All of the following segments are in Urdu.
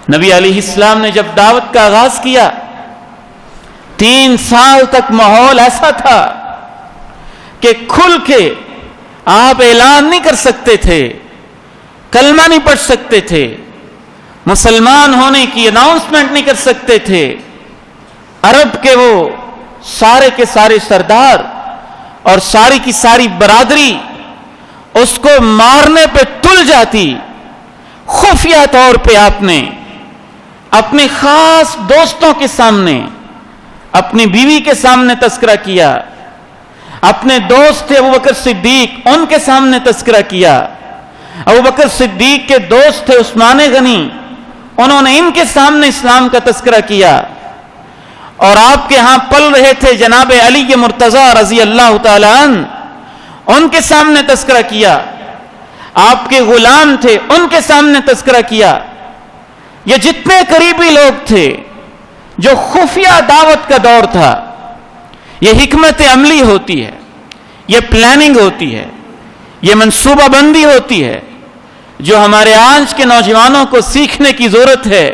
نبی علیہ السلام نے جب دعوت کا آغاز کیا 3 سال تک ماحول ایسا تھا کہ کھل کے آپ اعلان نہیں کر سکتے تھے، کلمہ نہیں پڑھ سکتے تھے، مسلمان ہونے کی اناؤنسمنٹ نہیں کر سکتے تھے۔ عرب کے وہ سارے کے سارے سردار اور ساری کی ساری برادری اس کو مارنے پہ تل جاتی۔ خفیہ طور پہ آپ نے اپنے خاص دوستوں کے سامنے، اپنی بیوی کے سامنے تذکرہ کیا، اپنے دوست تھے ابوبکر صدیق، ان کے سامنے تذکرہ کیا۔ ابوبکر صدیق کے دوست تھے عثمان غنی، انہوں نے ان کے سامنے اسلام کا تذکرہ کیا۔ اور آپ کے ہاں پل رہے تھے جناب علی مرتضی رضی اللہ تعالی عنہ، ان کے سامنے تذکرہ کیا۔ آپ کے غلام تھے، ان کے سامنے تذکرہ کیا۔ یہ جتنے قریبی لوگ تھے، جو خفیہ دعوت کا دور تھا، یہ حکمت عملی ہوتی ہے، یہ پلاننگ ہوتی ہے، یہ منصوبہ بندی ہوتی ہے جو ہمارے آج کے نوجوانوں کو سیکھنے کی ضرورت ہے۔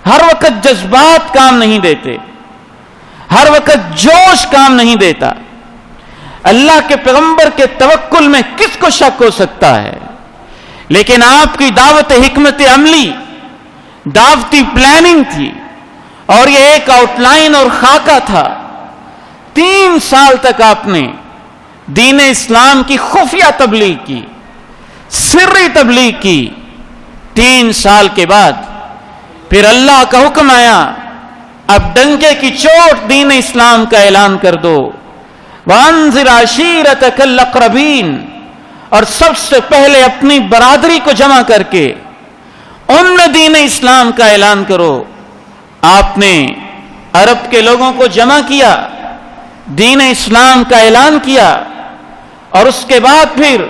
ہر وقت جذبات کام نہیں دیتے، ہر وقت جوش کام نہیں دیتا۔ اللہ کے پیغمبر کے توکل میں کس کو شک ہو سکتا ہے؟ لیکن آپ کی دعوت حکمت عملی، دعوتی پلاننگ تھی، اور یہ ایک آؤٹ لائن اور خاکہ تھا۔ 3 سال تک آپ نے دین اسلام کی خفیہ تبلیغ کی، سری تبلیغ کی۔ 3 سال کے بعد پھر اللہ کا حکم آیا، اب ڈنکے کی چوٹ دین اسلام کا اعلان کر دو۔ وَأَنذِرْ عَشِيرَتَكَ الْأَقْرَبِينَ، اور سب سے پہلے اپنی برادری کو جمع کر کے ان میں دین اسلام کا اعلان کرو۔ آپ نے عرب کے لوگوں کو جمع کیا، دین اسلام کا اعلان کیا، اور اس کے بعد پھر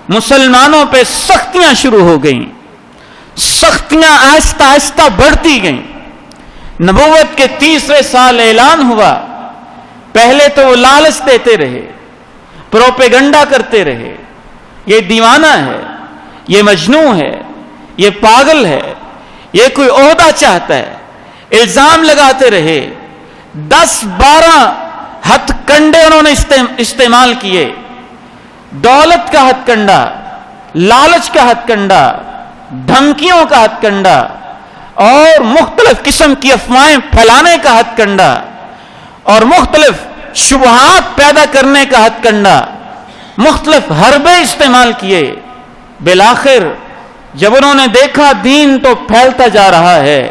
مسلمانوں پہ سختیاں شروع ہو گئیں۔ سختیاں آہستہ آہستہ بڑھتی گئیں۔ نبوت کے 30ویں سال اعلان ہوا، پہلے تو وہ لالچ دیتے رہے، پروپیگنڈا کرتے رہے، یہ دیوانہ ہے، یہ مجنون ہے، یہ پاگل ہے، یہ کوئی عہدہ چاہتا ہے، الزام لگاتے رہے۔ 10-12 ہتھ کنڈے انہوں نے استعمال کیے، دولت کا ہتھ کنڈا، لالچ کا ہتھ کنڈا، دھمکیوں کا ہتھ کنڈا، اور مختلف قسم کی افواہیں پھیلانے کا ہتھ کنڈا، اور مختلف شبہات پیدا کرنے کا ہتھ کنڈا، مختلف حربے استعمال کیے۔ بالآخر جب انہوں نے دیکھا دین تو پھیلتا جا رہا ہے،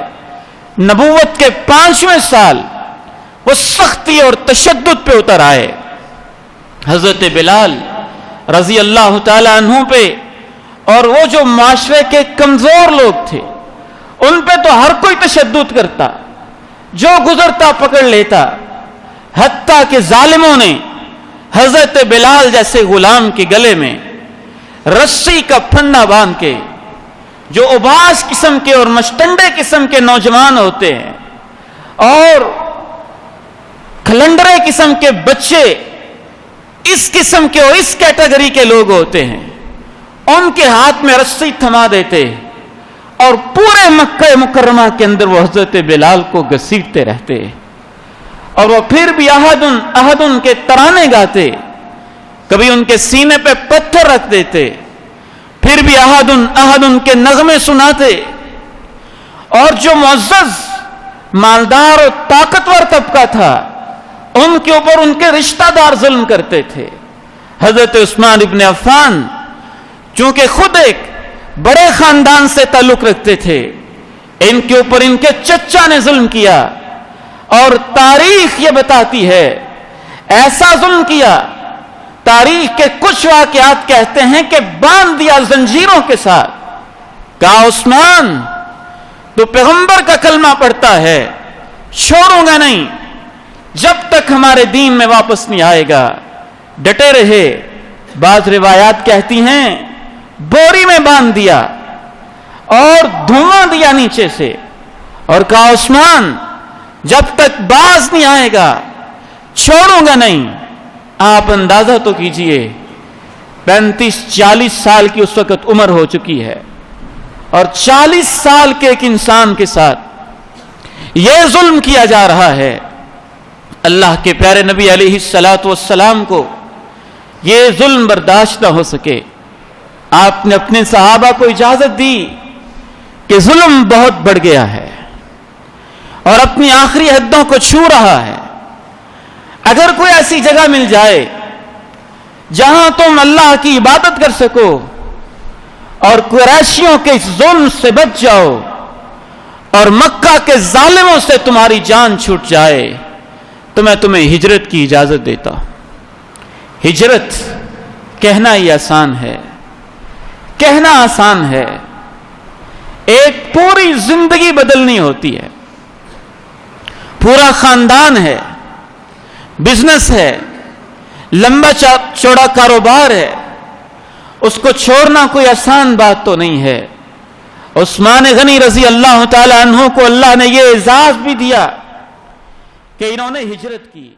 نبوت کے 5ویں سال وہ سختی اور تشدد پہ اتر آئے۔ حضرت بلال رضی اللہ تعالی عنہ پہ اور وہ جو معاشرے کے کمزور لوگ تھے ان پہ تو ہر کوئی تشدد کرتا، جو گزرتا پکڑ لیتا، حتیٰ کہ ظالموں نے حضرت بلال جیسے غلام کے گلے میں رسی کا پھندا باندھ کے، جو اباس قسم کے اور مشٹنڈے قسم کے نوجوان ہوتے ہیں اور کھلنڈرے قسم کے بچے، اس قسم کے اور اس کیٹیگری کے لوگ ہوتے ہیں، ان کے ہاتھ میں رسی تھما دیتے اور پورے مکہ مکرمہ کے اندر وہ حضرت بلال کو گھسیٹتے رہتے، اور وہ پھر بھی احدن احدن کے ترانے گاتے، کبھی ان کے سینے پہ پتھر رکھ دیتے، پھر بھی احدن احدن کے نغمے سناتے، اور جو معزز مالدار اور طاقتور طبقہ تھا ان کے اوپر ان کے رشتہ دار ظلم کرتے تھے۔ حضرت عثمان ابن عفان چونکہ خود ایک بڑے خاندان سے تعلق رکھتے تھے، ان کے اوپر ان کے چچا نے ظلم کیا، اور تاریخ یہ بتاتی ہے ایسا ظلم کیا، تاریخ کے کچھ واقعات کہتے ہیں کہ باندھ دیا زنجیروں کے ساتھ۔ کہا عثمان تو پیغمبر کا کلمہ پڑھتا ہے، چھوڑوں گا نہیں جب تک ہمارے دین میں واپس نہیں آئے گا، ڈٹے رہے۔ بعض روایات کہتی ہیں بوری میں باندھ دیا اور دھواں دیا نیچے سے، اور کہا عثمان جب تک باز نہیں آئے گا چھوڑوں گا نہیں۔ آپ اندازہ تو کیجئے 35-40 سال کی اس وقت عمر ہو چکی ہے، اور 40 سال کے ایک انسان کے ساتھ یہ ظلم کیا جا رہا ہے. اللہ کے پیارے نبی علیہ الصلوۃ والسلام کو یہ ظلم برداشت نہ ہو سکے. آپ نے اپنے صحابہ کو اجازت دی کہ ظلم بہت بڑھ گیا ہے اور اپنی آخری حدوں کو چھو رہا ہے. اگر کوئی ایسی جگہ مل جائے جہاں تم اللہ کی عبادت کر سکو اور قریشیوں کے اس ظلم سے بچ جاؤ اور مکہ کے ظالموں سے تمہاری جان چھوٹ جائے تو میں تمہیں ہجرت کی اجازت دیتا ہوں. ہجرت کہنا ہی آسان ہے, کہنا آسان ہے, ایک پوری زندگی بدلنی ہوتی ہے. پورا خاندان ہے, بزنس ہے, لمبا چوڑا کاروبار ہے, اس کو چھوڑنا کوئی آسان بات تو نہیں ہے. عثمان غنی رضی اللہ تعالی عنہ کو اللہ نے یہ اعزاز بھی دیا کہ انہوں نے ہجرت کی.